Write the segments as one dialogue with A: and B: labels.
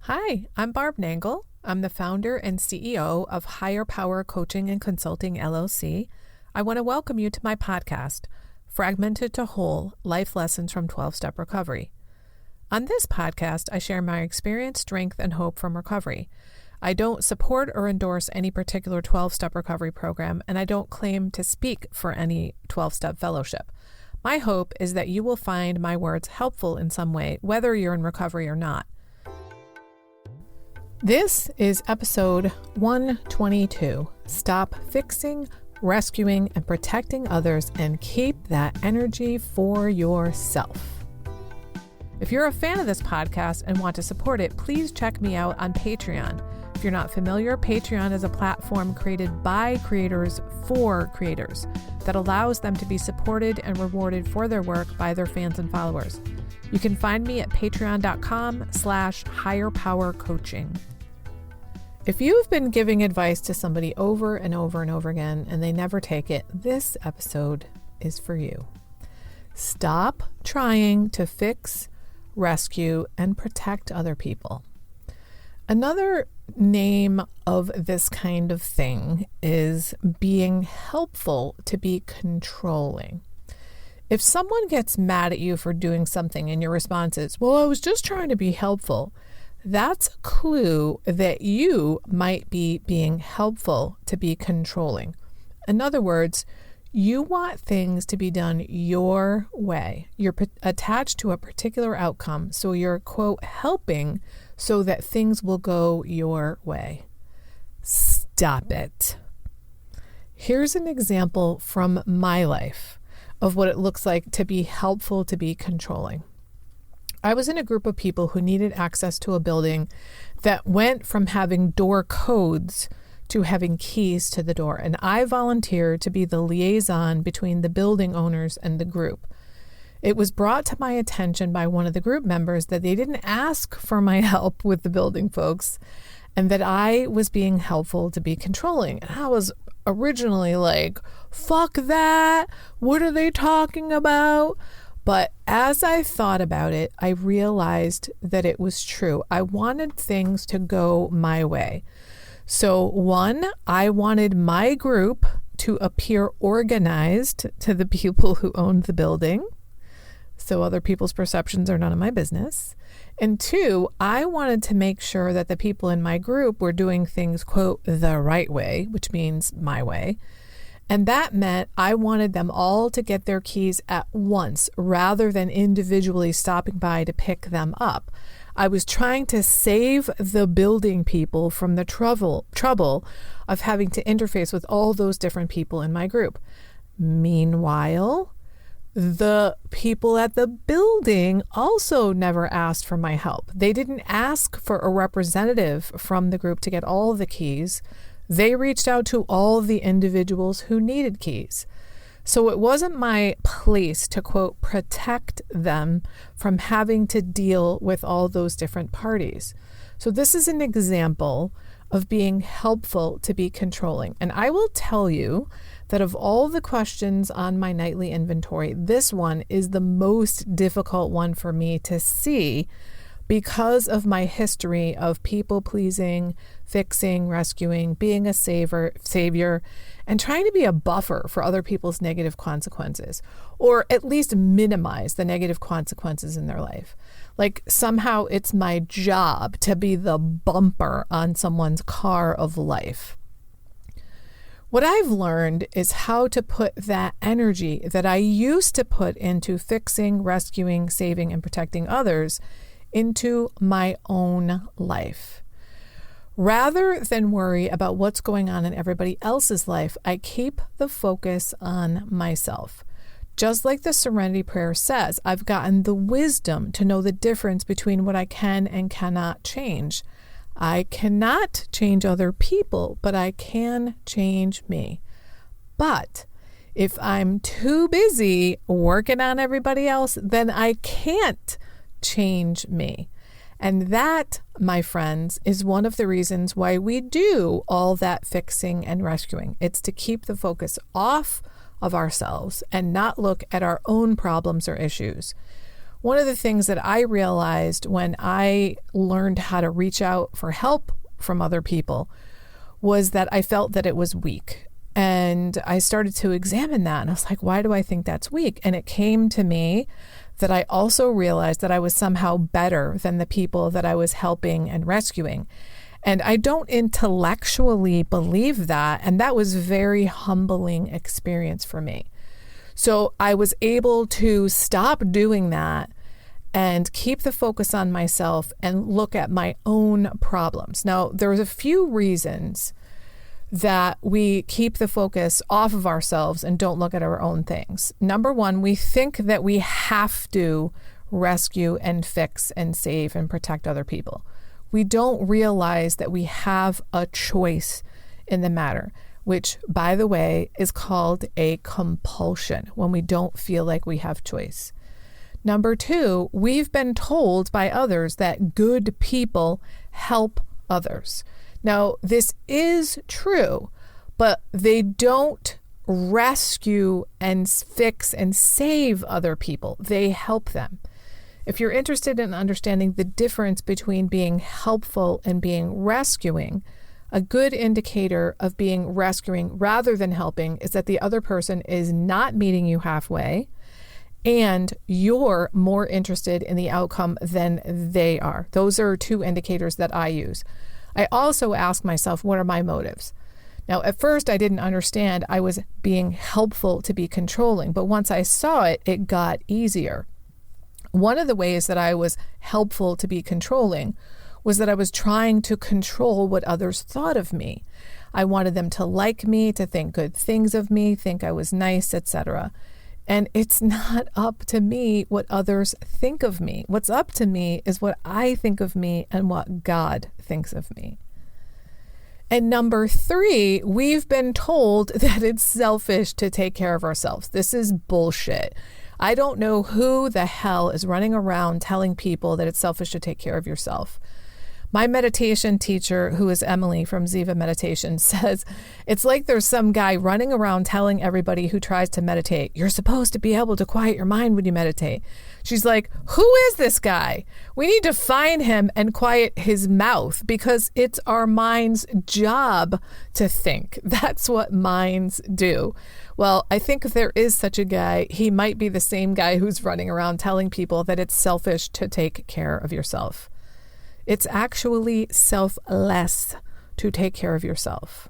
A: Hi, I'm Barb Nangle. I'm the founder and CEO of Higher Power Coaching and Consulting, LLC. I want to welcome you to my podcast, Fragmented to Whole, Life Lessons from 12-Step Recovery. On this podcast, I share my experience, strength, and hope from recovery. I don't support or endorse any particular 12-step recovery program, and I don't claim to speak for any 12-step fellowship. My hope is that you will find my words helpful in some way, whether you're in recovery or not. This is episode 122. Stop fixing, rescuing, and protecting others and keep that energy for yourself. If you're a fan of this podcast and want to support it, please check me out on Patreon. If you're not familiar, Patreon is a platform created by creators for creators that allows them to be supported and rewarded for their work by their fans and followers. You can find me at patreon.com/higherpowercoaching. If you've been giving advice to somebody over and over and over again and they never take it, this episode is for you. Stop trying to fix, rescue, and protect other people. Another name of this kind of thing is being helpful to be controlling. If someone gets mad at you for doing something and your response is, well, I was just trying to be helpful, that's a clue that you might be being helpful to be controlling. In other words, you want things to be done your way. You're attached to a particular outcome, so you're, quote, helping so that things will go your way. Stop it. Here's an example from my life of what it looks like to be helpful to be controlling. I was in a group of people who needed access to a building that went from having door codes to having keys to the door, and I volunteered to be the liaison between the building owners and the group. It was brought to my attention by one of the group members that they didn't ask for my help with the building folks and that I was being helpful to be controlling. And I was originally like, fuck that, what are they talking about? But as I thought about it, I realized that it was true. I wanted things to go my way. So one, I wanted my group to appear organized to the people who owned the building, so other people's perceptions are none of my business. And two, I wanted to make sure that the people in my group were doing things, quote, the right way, which means my way. And that meant I wanted them all to get their keys at once rather than individually stopping by to pick them up. I was trying to save the building people from the trouble of having to interface with all those different people in my group. Meanwhile, the people at the building also never asked for my help. They didn't ask for a representative from the group to get all the keys. They reached out to all the individuals who needed keys. So it wasn't my place to, quote, protect them from having to deal with all those different parties. So this is an example of being helpful to be controlling. And I will tell you that of all the questions on my nightly inventory, this one is the most difficult one for me to see because of my history of people-pleasing, fixing, rescuing, being a savior, and trying to be a buffer for other people's negative consequences, or at least minimize the negative consequences in their life. Like somehow it's my job to be the bumper on someone's car of life. What I've learned is how to put that energy that I used to put into fixing, rescuing, saving, and protecting others into my own life. Rather than worry about what's going on in everybody else's life, I keep the focus on myself. Just like the Serenity Prayer says, I've gotten the wisdom to know the difference between what I can and cannot change. I cannot change other people, but I can change me. But if I'm too busy working on everybody else, then I can't change me. And that, my friends, is one of the reasons why we do all that fixing and rescuing. It's to keep the focus off of ourselves and not look at our own problems or issues. one of the things that I realized when I learned how to reach out for help from other people was that I felt that it was weak. And I started to examine that, and I was like, why do I think that's weak? And it came to me that I also realized that I was somehow better than the people that I was helping and rescuing. And I don't intellectually believe that. And that was a very humbling experience for me. So I was able to stop doing that and keep the focus on myself and look at my own problems. Now, there's a few reasons that we keep the focus off of ourselves and don't look at our own things. Number one, we think that we have to rescue and fix and save and protect other people. We don't realize that we have a choice in the matter, which, by the way, is called a compulsion when we don't feel like we have choice. Number two, we've been told by others that good people help others. Now, this is true, but they don't rescue and fix and save other people. They help them. If you're interested in understanding the difference between being helpful and being rescuing, a good indicator of being rescuing rather than helping is that the other person is not meeting you halfway and you're more interested in the outcome than they are. Those are two indicators that I use. I also ask myself, what are my motives? Now, at first, I didn't understand I was being helpful to be controlling, but once I saw it, it got easier. One of the ways that I was helpful to be controlling was that I was trying to control what others thought of me. I wanted them to like me, to think good things of me, think I was nice, etc. And it's not up to me what others think of me. What's up to me is what I think of me and what God thinks of me. And number three, we've been told that it's selfish to take care of ourselves. This is bullshit. I don't know who the hell is running around telling people that it's selfish to take care of yourself. My meditation teacher, who is Emily from Ziva Meditation, says it's like there's some guy running around telling everybody who tries to meditate, you're supposed to be able to quiet your mind when you meditate. She's like, who is this guy? We need to find him and quiet his mouth because it's our mind's job to think. That's what minds do. Well, I think if there is such a guy, he might be the same guy who's running around telling people that it's selfish to take care of yourself. It's actually selfless to take care of yourself.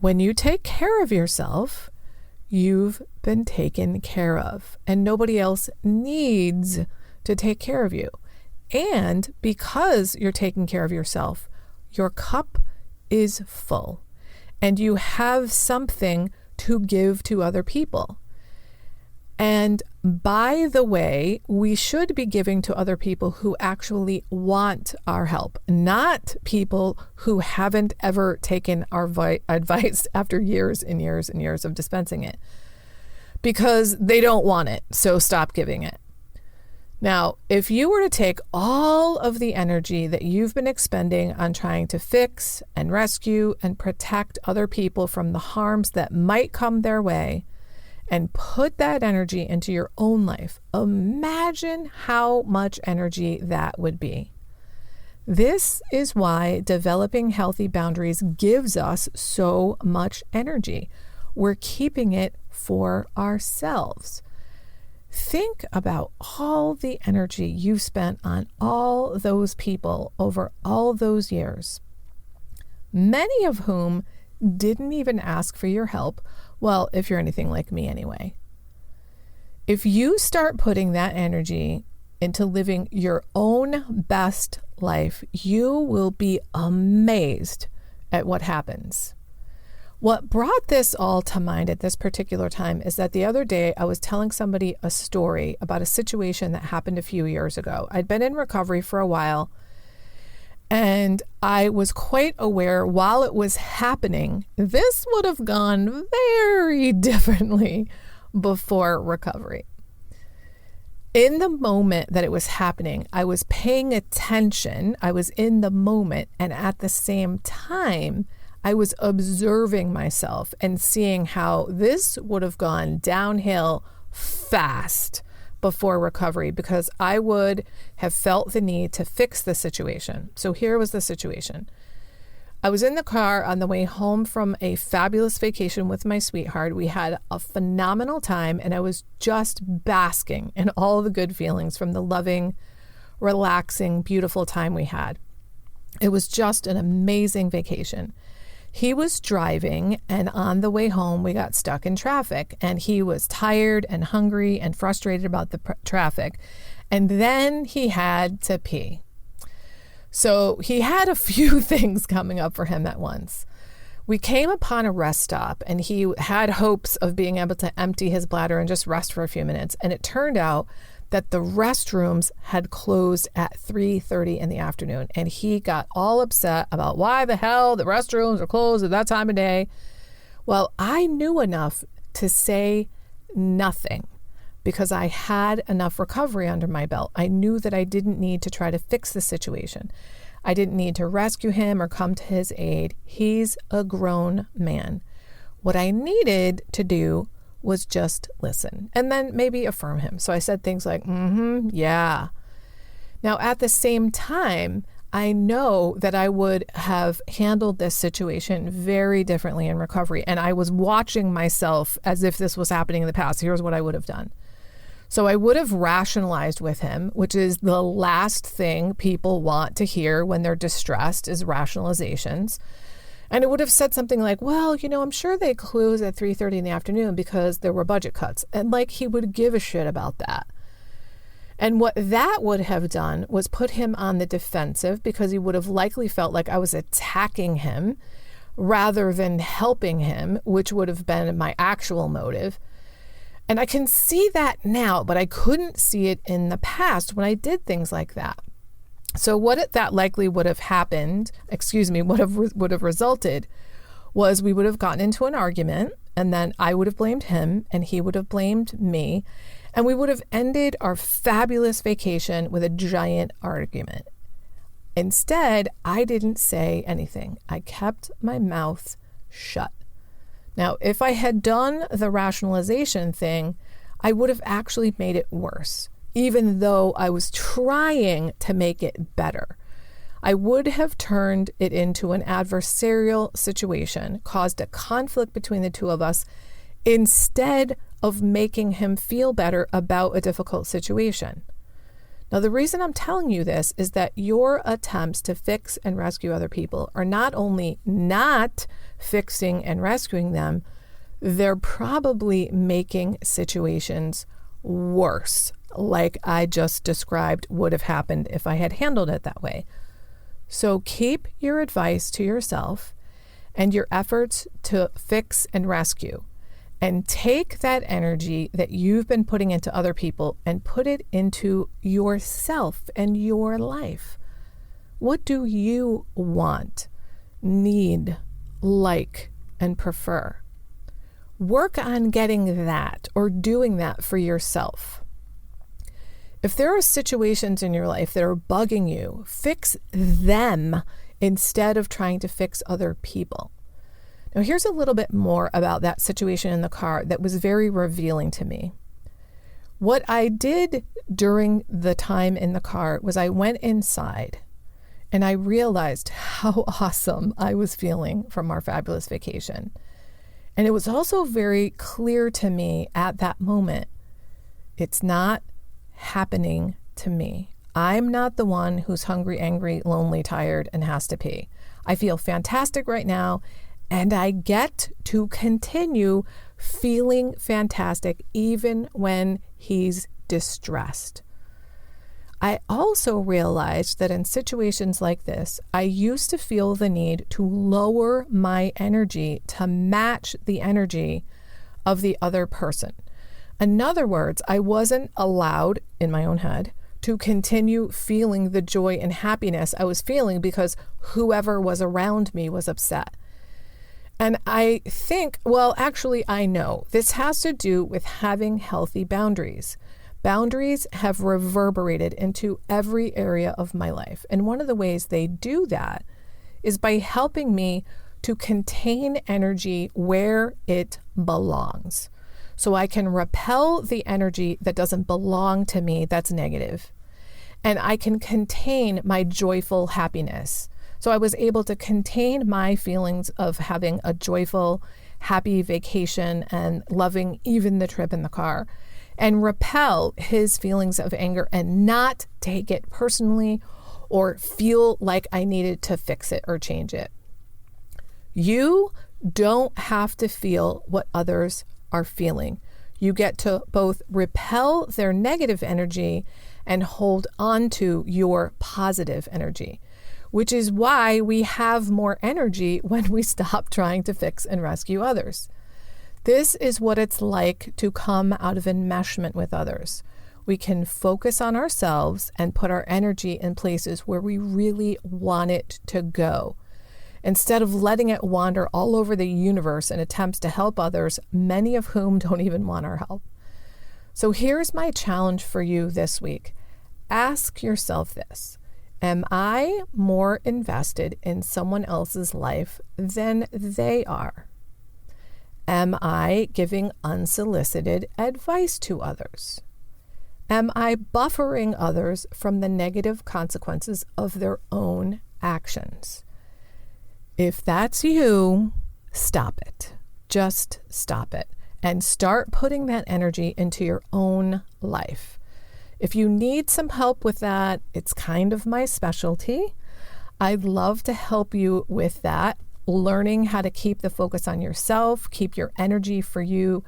A: When you take care of yourself, you've been taken care of, and nobody else needs to take care of you. And because you're taking care of yourself, your cup is full, and you have something to give to other people. And by the way, we should be giving to other people who actually want our help, not people who haven't ever taken our advice after years and years and years of dispensing it, because they don't want it. So stop giving it. Now, if you were to take all of the energy that you've been expending on trying to fix and rescue and protect other people from the harms that might come their way, and put that energy into your own life, imagine how much energy that would be. This is why developing healthy boundaries gives us so much energy. We're keeping it for ourselves. Think about all the energy you've spent on all those people over all those years, many of whom didn't even ask for your help. Well, if you're anything like me anyway. If you start putting that energy into living your own best life, you will be amazed at what happens. What brought this all to mind at this particular time is that the other day I was telling somebody a story about a situation that happened a few years ago. I'd been in recovery for a while, and I was quite aware while it was happening, this would have gone very differently before recovery. In the moment that it was happening, I was paying attention, I was in the moment, and at the same time, I was observing myself and seeing how this would have gone downhill fast before recovery because I would have felt the need to fix the situation. So here was the situation. I was in the car on the way home from a fabulous vacation with my sweetheart. We had a phenomenal time, and I was just basking in all the good feelings from the loving, relaxing, beautiful time we had. It was just an amazing vacation. He was driving, and on the way home, we got stuck in traffic, and he was tired and hungry and frustrated about the traffic. And then he had to pee. So he had a few things coming up for him at once. We came upon a rest stop, and he had hopes of being able to empty his bladder and just rest for a few minutes. And it turned out that the restrooms had closed at 3:30 in the afternoon. And he got all upset about why the hell the restrooms are closed at that time of day. Well, I knew enough to say nothing because I had enough recovery under my belt. I knew that I didn't need to try to fix the situation. I didn't need to rescue him or come to his aid. He's a grown man. What I needed to do was just listen and then maybe affirm him. So I said things like, yeah. Now, at the same time, I know that I would have handled this situation very differently in recovery. And I was watching myself as if this was happening in the past. Here's what I would have done. So I would have rationalized with him, which is the last thing people want to hear when they're distressed is rationalizations. And it would have said something like, well, I'm sure they close at 3:30 in the afternoon because there were budget cuts. And like he would give a shit about that. And what that would have done was put him on the defensive because he would have likely felt like I was attacking him rather than helping him, which would have been my actual motive. And I can see that now, but I couldn't see it in the past when I did things like that. So what that likely would have happened, would have resulted was we would have gotten into an argument, and then I would have blamed him and he would have blamed me, and we would have ended our fabulous vacation with a giant argument. Instead, I didn't say anything. I kept my mouth shut. Now, if I had done the rationalization thing, I would have actually made it worse. Even though I was trying to make it better, I would have turned it into an adversarial situation, caused a conflict between the two of us, instead of making him feel better about a difficult situation. Now, the reason I'm telling you this is that your attempts to fix and rescue other people are not only not fixing and rescuing them, they're probably making situations worse, like I just described would have happened if I had handled it that way. So keep your advice to yourself and your efforts to fix and rescue, and take that energy that you've been putting into other people and put it into yourself and your life. What do you want, need, like, and prefer? Work on getting that or doing that for yourself. If there are situations in your life that are bugging you, fix them instead of trying to fix other people. Now, here's a little bit more about that situation in the car that was very revealing to me. What I did during the time in the car was I went inside and I realized how awesome I was feeling from our fabulous vacation. And it was also very clear to me at that moment, it's not happening to me. I'm not the one who's hungry, angry, lonely, tired, and has to pee. I feel fantastic right now, and I get to continue feeling fantastic even when he's distressed. I also realized that in situations like this, I used to feel the need to lower my energy to match the energy of the other person. In other words, I wasn't allowed, in my own head, to continue feeling the joy and happiness I was feeling because whoever was around me was upset. And I think, I know this has to do with having healthy boundaries. Boundaries have reverberated into every area of my life. And one of the ways they do that is by helping me to contain energy where it belongs. so I can repel the energy that doesn't belong to me that's negative. And I can contain my joyful happiness. So I was able to contain my feelings of having a joyful, happy vacation and loving even the trip in the car, and repel his feelings of anger and not take it personally or feel like I needed to fix it or change it. You don't have to feel what others are feeling. You get to both repel their negative energy and hold on to your positive energy, which is why we have more energy when we stop trying to fix and rescue others. This is what it's like to come out of enmeshment with others. We can focus on ourselves and put our energy in places where we really want it to go, instead of letting it wander all over the universe in attempts to help others, many of whom don't even want our help. So here's my challenge for you this week. Ask yourself this: am I more invested in someone else's life than they are? Am I giving unsolicited advice to others? Am I buffering others from the negative consequences of their own actions? If that's you, stop it. Just stop it and start putting that energy into your own life. If you need some help with that, it's kind of my specialty. I'd love to help you with that, learning how to keep the focus on yourself, keep your energy for you,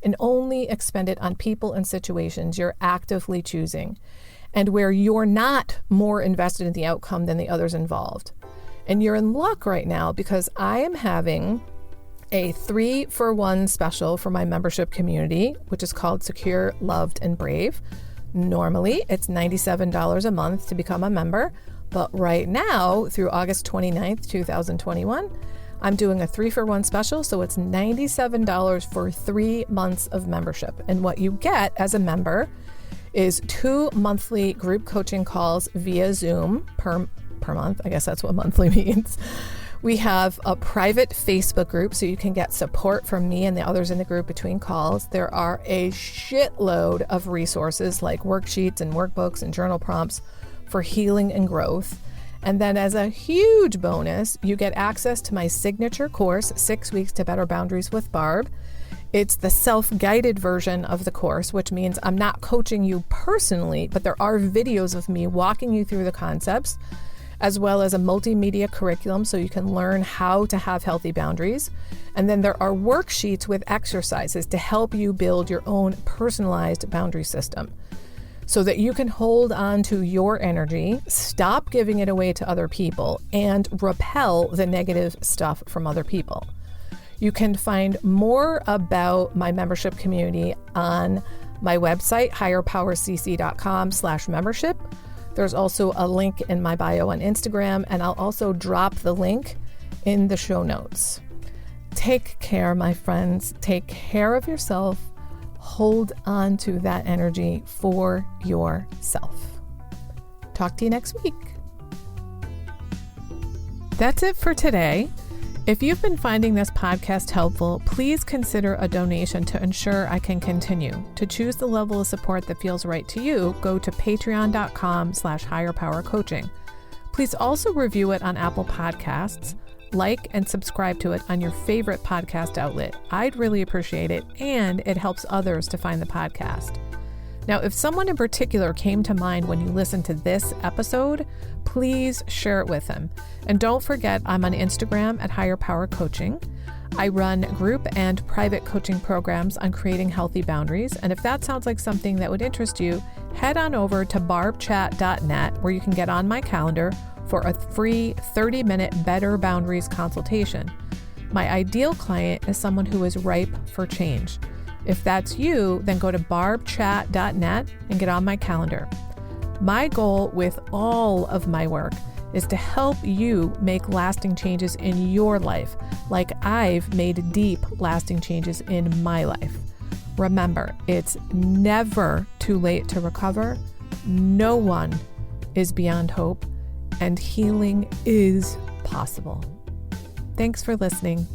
A: and only expend it on people and situations you're actively choosing, and where you're not more invested in the outcome than the others involved. And you're in luck right now because I am having a 3-for-1 special for my membership community, which is called Secure, Loved, and Brave. Normally, it's $97 a month to become a member, but right now, through August 29th, 2021, I'm doing a 3-for-1 special, so it's $97 for 3 months of membership. And what you get as a member is 2 monthly group coaching calls via Zoom per month. I guess that's what monthly means. We have a private Facebook group so you can get support from me and the others in the group between calls. There are a shitload of resources like worksheets and workbooks and journal prompts for healing and growth. And then as a huge bonus, you get access to my signature course, 6 Weeks to Better Boundaries with Barb. It's the self-guided version of the course, which means I'm not coaching you personally, but there are videos of me walking you through the concepts, as well as a multimedia curriculum so you can learn how to have healthy boundaries. And then there are worksheets with exercises to help you build your own personalized boundary system so that you can hold on to your energy, stop giving it away to other people, and repel the negative stuff from other people. You can find more about my membership community on my website, higherpowercc.com/membership. There's also a link in my bio on Instagram, and I'll also drop the link in the show notes. Take care, my friends. Take care of yourself. Hold on to that energy for yourself. Talk to you next week. That's it for today. If you've been finding this podcast helpful, please consider a donation to ensure I can continue. To choose the level of support that feels right to you, go to patreon.com/higherpowercoaching. Please also review it on Apple Podcasts, like and subscribe to it on your favorite podcast outlet. I'd really appreciate it, and it helps others to find the podcast. Now, if someone in particular came to mind when you listened to this episode, please share it with them. And don't forget, I'm on Instagram at Higher Power Coaching. I run group and private coaching programs on creating healthy boundaries. And if that sounds like something that would interest you, head on over to barbchat.net, where you can get on my calendar for a free 30-minute Better Boundaries consultation. My ideal client is someone who is ripe for change. If that's you, then go to barbchat.net and get on my calendar. My goal with all of my work is to help you make lasting changes in your life, like I've made deep, lasting changes in my life. Remember, it's never too late to recover. No one is beyond hope, and healing is possible. Thanks for listening.